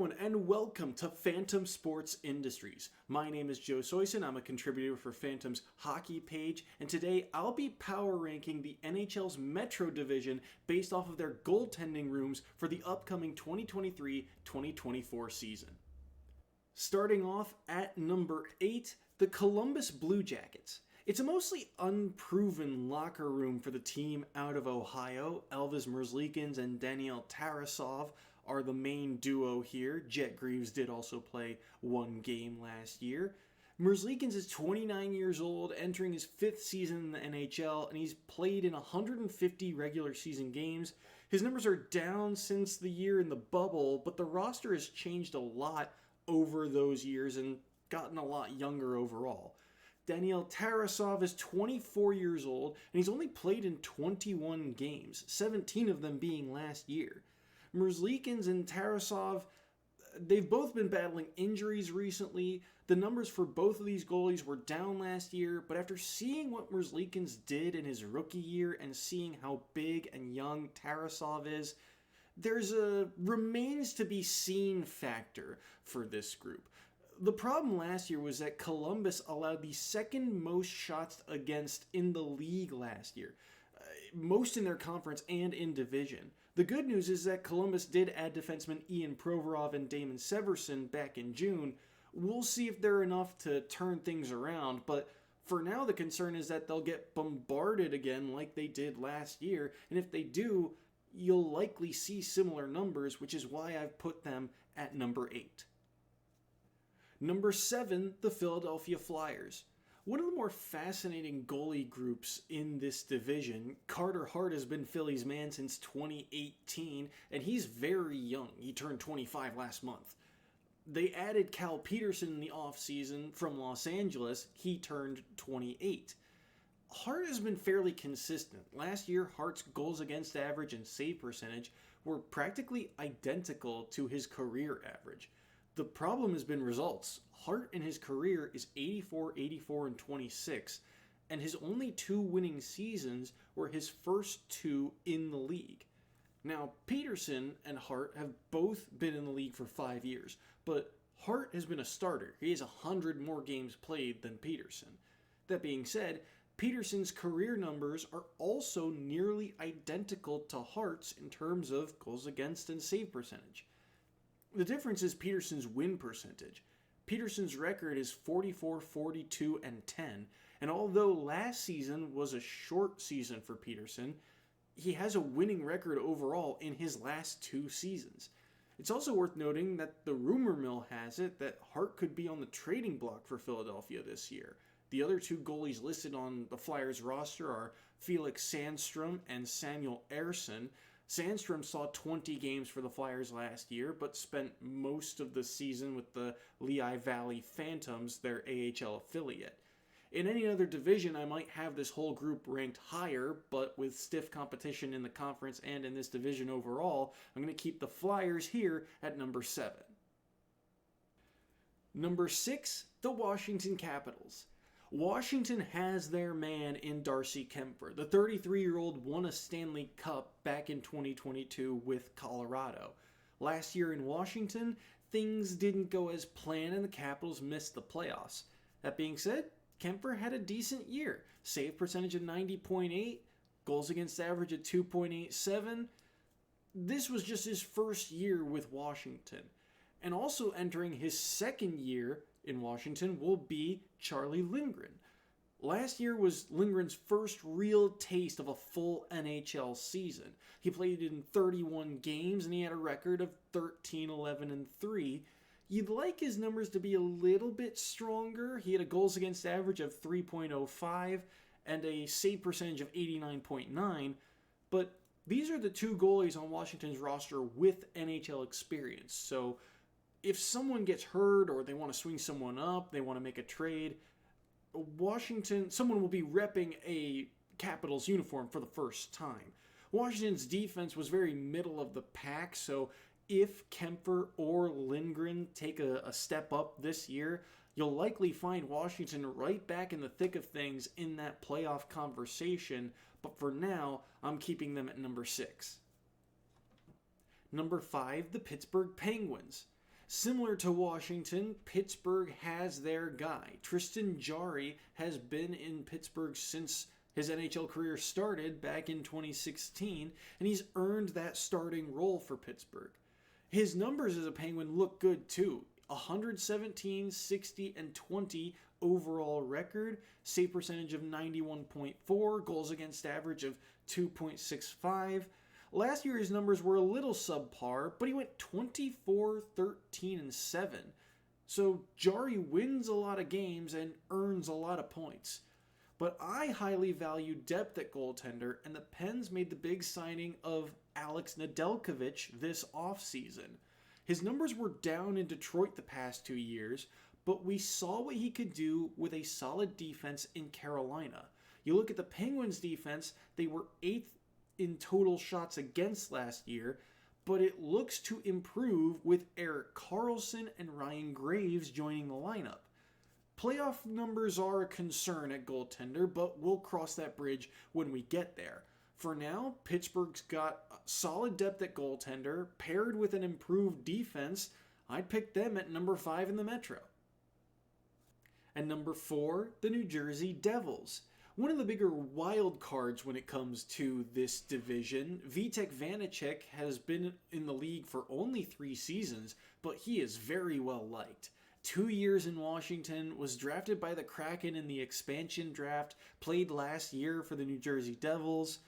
everyone, and welcome to Phantom Sports Industries. My name is Joe Soyson. I'm a contributor for Phantom's hockey page, and today I'll be power ranking the NHL's Metro Division based off of their goaltending rooms for the upcoming 2023-2024 season. Starting off at number 8, the Columbus Blue Jackets. It's a mostly unproven locker room for the team out of Ohio. Elvis Merzlikins and Daniil Tarasov are the main duo here. Jet Greaves did also play one game last year. Merzlikins is 29 years old, entering his 5th season in the NHL, and he's played in 150 regular season games. His numbers are down since the year in the bubble, but the roster has changed a lot over those years and gotten a lot younger overall. Daniil Tarasov is 24 years old, and he's only played in 21 games, 17 of them being last year. Merzlikins and Tarasov, they've both been battling injuries recently. The numbers for both of these goalies were down last year, but after seeing what Merzlikins did in his rookie year and seeing how big and young Tarasov is, there's a remains to be seen factor for this group. The problem last year was that Columbus allowed the second most shots against in the league last year. Most in their conference and in division. The good news is that Columbus did add defensemen Ian Provorov and Damon Severson back in June. We'll see if they're enough to turn things around, but for now the concern is that they'll get bombarded again like they did last year, and if they do, you'll likely see similar numbers, which is why I've put them at number 8. Number 7, the Philadelphia Flyers. One of the more fascinating goalie groups in this division. Carter Hart has been Philly's man since 2018, and he's very young. He turned 25 last month. They added Cal Peterson in the offseason from Los Angeles. He turned 28. Hart has been fairly consistent. Last year, Hart's goals against average and save percentage were practically identical to his career average. The problem has been results. Hart in his career is 84, 84, and 26, and his only 2 winning seasons were his first 2 in the league. Now, Peterson and Hart have both been in the league for 5 years, but Hart has been a starter. He has 100 more games played than Peterson. That being said, Peterson's career numbers are also nearly identical to Hart's in terms of goals against and save percentage. The difference is Peterson's win percentage. Peterson's record is 44, 42, and 10, and although last season was a short season for Peterson, he has a winning record overall in his last 2 seasons. It's also worth noting that the rumor mill has it that Hart could be on the trading block for Philadelphia this year. The other 2 goalies listed on the Flyers roster are Felix Sandstrom and Samuel Ersson. Sandstrom saw 20 games for the Flyers last year, but spent most of the season with the Lehigh Valley Phantoms, their AHL affiliate. In any other division, I might have this whole group ranked higher, but with stiff competition in the conference and in this division overall, I'm going to keep the Flyers here at number 7. Number 6, the Washington Capitals. Washington has their man in Darcy Kuemper. The 33-year-old won a Stanley Cup back in 2022 with Colorado. Last year in Washington, things didn't go as planned and the Capitals missed the playoffs. That being said, Kuemper had a decent year. Save percentage of 90.8, goals against average at 2.87. This was just his first year with Washington. And also entering his second year in Washington will be Charlie Lindgren. Last year was Lindgren's first real taste of a full NHL season. He played in 31 games and he had a record of 13, 11, and 3. You'd like his numbers to be a little bit stronger. He had a goals against average of 3.05 and a save percentage of 89.9, but these are the 2 goalies on Washington's roster with NHL experience. So if someone gets hurt or they want to swing someone up, they want to make a trade, someone will be repping a Capitals uniform for the first time. Washington's defense was very middle of the pack, so if Kuemper or Lindgren take a step up this year, you'll likely find Washington right back in the thick of things in that playoff conversation, but for now, I'm keeping them at number 6. Number 5, the Pittsburgh Penguins. Similar to Washington, Pittsburgh has their guy. Tristan Jarry has been in Pittsburgh since his NHL career started back in 2016, and he's earned that starting role for Pittsburgh. His numbers as a Penguin look good too. 117, 60, and 20 overall record, save percentage of 91.4, goals against average of 2.65. Last year his numbers were a little subpar, but he went 24, 13, and 7. So Jarry wins a lot of games and earns a lot of points. But I highly value depth at goaltender, and the Pens made the big signing of Alex Nedeljkovic this offseason. His numbers were down in Detroit the past 2 years, but we saw what he could do with a solid defense in Carolina. You look at the Penguins' defense, they were 8th in total shots against last year, but it looks to improve with Erik Karlsson and Ryan Graves joining the lineup. Playoff numbers are a concern at goaltender, but we'll cross that bridge when we get there. For now, Pittsburgh's got solid depth at goaltender, paired with an improved defense. I'd pick them at number 5 in the Metro. And number 4, the New Jersey Devils. One of the bigger wild cards when it comes to this division, Vitek Vanacek has been in the league for only 3 seasons, but he is very well liked. 2 years in Washington, was drafted by the Kraken in the expansion draft, played last year for the New Jersey Devils.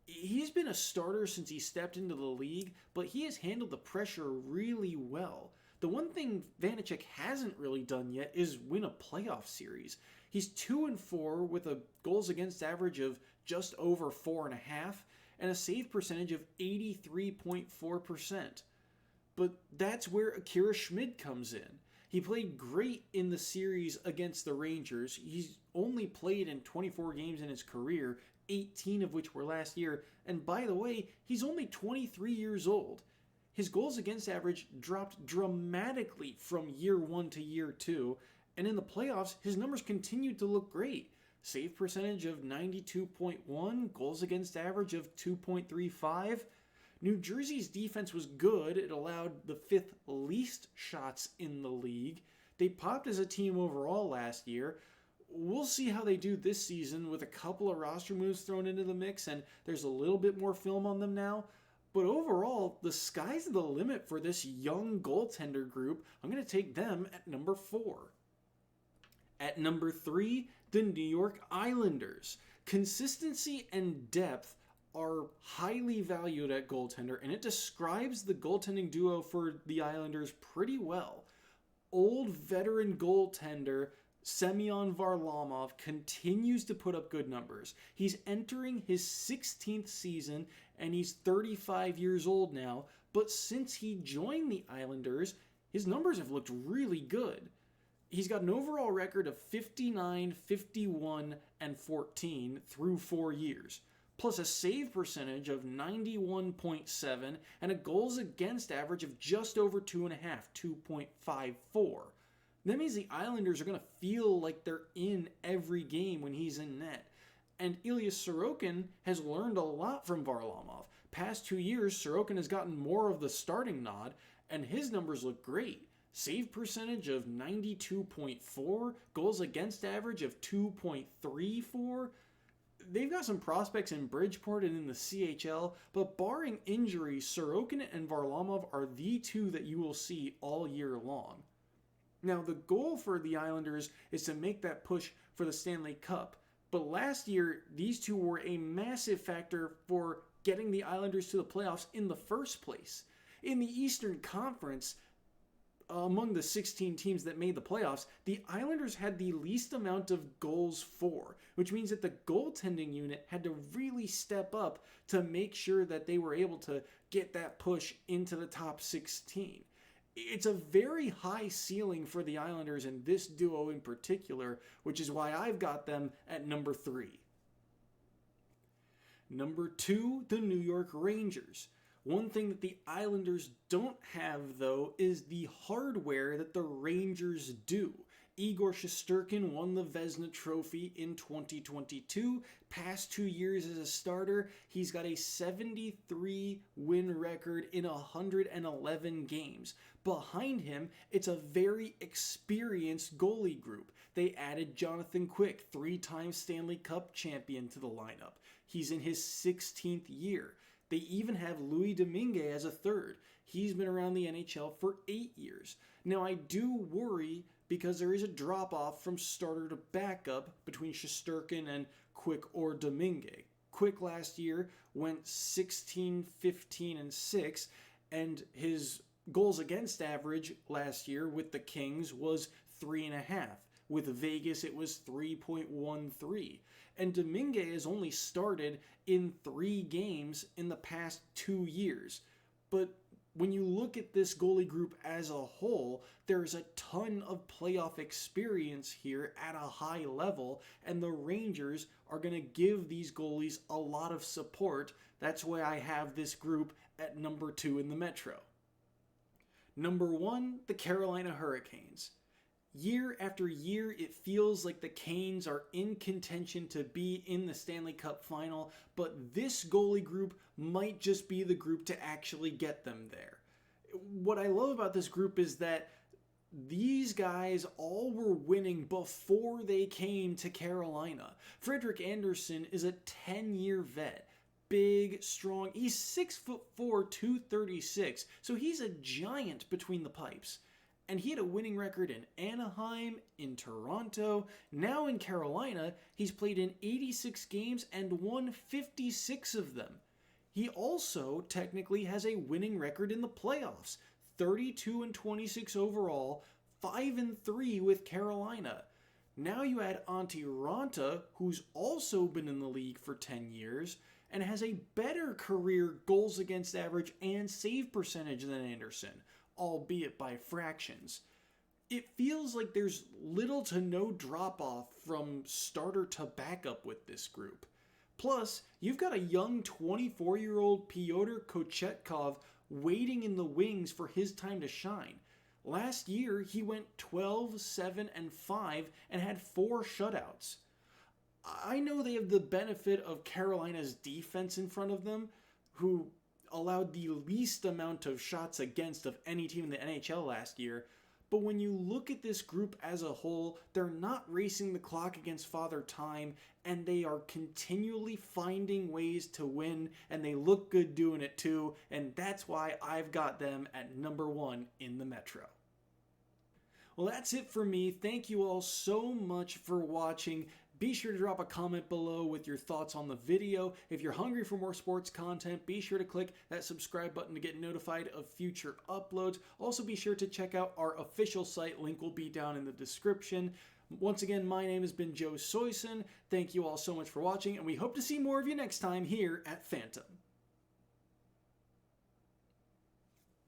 He's been a starter since he stepped into the league, but he has handled the pressure really well. The one thing Vanacek hasn't really done yet is win a playoff series. He's 2-4 with a goals against average of just over 4.5 and a save percentage of 83.4%. But that's where Akira Schmid comes in. He played great in the series against the Rangers. He's only played in 24 games in his career, 18 of which were last year. And by the way, he's only 23 years old. His goals against average dropped dramatically from year 1 to year 2. And in the playoffs, his numbers continued to look great. Save percentage of 92.1, goals against average of 2.35. New Jersey's defense was good. It allowed the 5th least shots in the league. They popped as a team overall last year. We'll see how they do this season with a couple of roster moves thrown into the mix, and there's a little bit more film on them now. But overall, the sky's the limit for this young goaltender group. I'm going to take them at number 4. At number 3, the New York Islanders. Consistency and depth are highly valued at goaltender, and it describes the goaltending duo for the Islanders pretty well. Old veteran goaltender Semyon Varlamov continues to put up good numbers. He's entering his 16th season, and he's 35 years old now, but since he joined the Islanders, his numbers have looked really good. He's got an overall record of 59, 51, and 14 through 4 years, plus a save percentage of 91.7 and a goals against average of just over 2.5, 2.54. That means the Islanders are going to feel like they're in every game when he's in net. And Ilya Sorokin has learned a lot from Varlamov. Past 2 years, Sorokin has gotten more of the starting nod, and his numbers look great. Save percentage of 92.4, goals against average of 2.34. They've got some prospects in Bridgeport and in the CHL, but barring injuries, Sorokin and Varlamov are the two that you will see all year long. Now, the goal for the Islanders is to make that push for the Stanley Cup, but last year, these two were a massive factor for getting the Islanders to the playoffs in the first place. In the Eastern Conference, among the 16 teams that made the playoffs, the Islanders had the least amount of goals for, which means that the goaltending unit had to really step up to make sure that they were able to get that push into the top 16. It's a very high ceiling for the Islanders and this duo in particular, which is why I've got them at number 3. Number 2, the New York Rangers. One thing that the Islanders don't have, though, is the hardware that the Rangers do. Igor Shesterkin won the Vezina Trophy in 2022. Past 2 years as a starter, he's got a 73 win record in 111 games. Behind him, it's a very experienced goalie group. They added Jonathan Quick, 3-time Stanley Cup champion, to the lineup. He's in his 16th year. They even have Louis Domingue as a third. He's been around the NHL for 8 years. Now, I do worry because there is a drop-off from starter to backup between Shesterkin and Quick or Domingue. Quick last year went 16, 15, and 6, and his goals against average last year with the Kings was 3.5. With Vegas, it was 3.13. And Domingue has only started in 3 games in the past 2 years. But when you look at this goalie group as a whole, there's a ton of playoff experience here at a high level, and the Rangers are going to give these goalies a lot of support. That's why I have this group at number 2 in the Metro. Number 1, the Carolina Hurricanes. Year after year, it feels like the Canes are in contention to be in the Stanley Cup final, but this goalie group might just be the group to actually get them there. What I love about this group is that these guys all were winning before they came to Carolina. Frederik Andersen is a 10-year vet. Big, strong. He's 6'4", 236, so he's a giant between the pipes. And he had a winning record in Anaheim, in Toronto, now in Carolina. He's played in 86 games and won 56 of them. He also technically has a winning record in the playoffs, 32-26 overall, 5-3 with Carolina. Now you add Antti Ranta, who's also been in the league for 10 years, and has a better career goals against average and save percentage than Andersen, albeit by fractions. It feels like there's little to no drop-off from starter to backup with this group. Plus, you've got a young 24-year-old Pyotr Kochetkov waiting in the wings for his time to shine. Last year, he went 12, 7, and 5 and had 4 shutouts. I know they have the benefit of Carolina's defense in front of them, who allowed the least amount of shots against of any team in the NHL last year, but when you look at this group as a whole, they're not racing the clock against Father Time, and they are continually finding ways to win, and they look good doing it too, and that's why I've got them at number 1 in the Metro. Well, that's it for me. Thank you all so much for watching. Be sure to drop a comment below with your thoughts on the video. If you're hungry for more sports content, be sure to click that subscribe button to get notified of future uploads. Also, be sure to check out our official site. Link will be down in the description. Once again, my name has been Joe Soyson. Thank you all so much for watching, and we hope to see more of you next time here at Phantom.